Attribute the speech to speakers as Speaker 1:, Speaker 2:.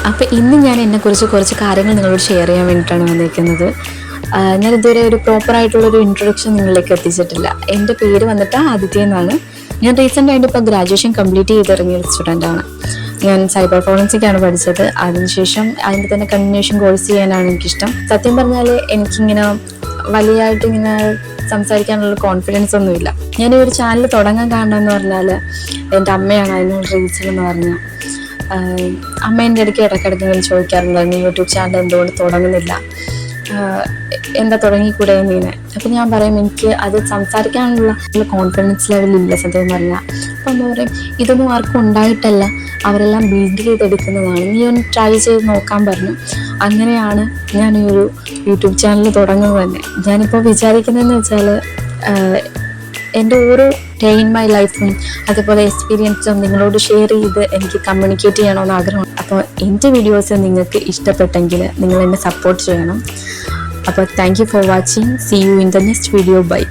Speaker 1: അപ്പോൾ ഇന്ന് ഞാൻ എന്നെക്കുറിച്ച് കുറച്ച് കാര്യങ്ങൾ നിങ്ങളോട് ഷെയർ ചെയ്യാൻ വേണ്ടിയിട്ടാണ് വന്നിരിക്കുന്നത്. ഞാൻ ഇതുവരെ ഒരു പ്രോപ്പറായിട്ടുള്ളൊരു ഇൻട്രൊഡക്ഷൻ നിങ്ങളിലേക്ക് എത്തിച്ചിട്ടില്ല. എൻ്റെ പേര് വന്നിട്ട് ആദിത്യ എന്നാണ്. ഞാൻ റീസെൻ്റായിട്ട് ഇപ്പോൾ ഗ്രാജുവേഷൻ കംപ്ലീറ്റ് ചെയ്തിറങ്ങിയ ഒരു സ്റ്റുഡൻ്റാണ്. ഞാൻ സൈബർ ഫോറൻസിക്കാണ് പഠിച്ചത്. അതിനുശേഷം അതിൻ്റെ തന്നെ കണ്ടിന്യൂഷൻ കോഴ്സ് ചെയ്യാനാണ് എനിക്കിഷ്ടം. സത്യം പറഞ്ഞാൽ എനിക്കിങ്ങനെ വലിയതായിട്ട് ഇങ്ങനെ സംസാരിക്കാനുള്ള കോൺഫിഡൻസ് ഒന്നുമില്ല. ഞാൻ ഈ ഒരു ചാനൽ തുടങ്ങാൻ കാരണം എന്ന് പറഞ്ഞാൽ എൻ്റെ അമ്മയാണ് അതിനുള്ള റീസൺ എന്ന് പറഞ്ഞാൽ. അമ്മ എൻ്റെ ഇടയ്ക്കിടയ്ക്ക് ഇങ്ങനെ ചോദിക്കാറുണ്ടായിരുന്നു, യൂട്യൂബ് ചാനൽ എന്തുകൊണ്ട് തുടങ്ങുന്നില്ല, എന്താ തുടങ്ങിക്കൂടെ ഇങ്ങനെ. അപ്പം ഞാൻ പറയും എനിക്ക് അത് സംസാരിക്കാനുള്ള കോൺഫിഡൻസ് ലെവലില്ല സത്യം പറഞ്ഞാൽ. അപ്പം എന്താ പറയും, ഇതൊന്നും ആർക്കും ഉണ്ടായിട്ടല്ല, അവരെല്ലാം ബിൽഡ് ചെയ്തെടുക്കുന്നതാണ്, നീ ഒന്ന് ട്രൈ ചെയ്ത് നോക്കാൻ പറഞ്ഞു. അങ്ങനെയാണ് ഞാൻ ഈ ഒരു യൂട്യൂബ് ചാനൽ തുടങ്ങുന്നത് തന്നെ. ഞാനിപ്പോൾ വിചാരിക്കുന്നതെന്ന് വെച്ചാൽ എൻ്റെ ഓരോ ഡേ ഇൻ മൈ ലൈഫും അതുപോലെ എക്സ്പീരിയൻസും നിങ്ങളോട് ഷെയർ ചെയ്ത് എനിക്ക് കമ്മ്യൂണിക്കേറ്റ് ചെയ്യണമെന്ന് ആഗ്രഹമാണ്. അപ്പോൾ എൻ്റെ വീഡിയോസ് നിങ്ങൾക്ക് ഇഷ്ടപ്പെട്ടെങ്കിൽ നിങ്ങൾ എന്നെ സപ്പോർട്ട് ചെയ്യണം. അപ്പോൾ thank you for watching. See you in the next video. By.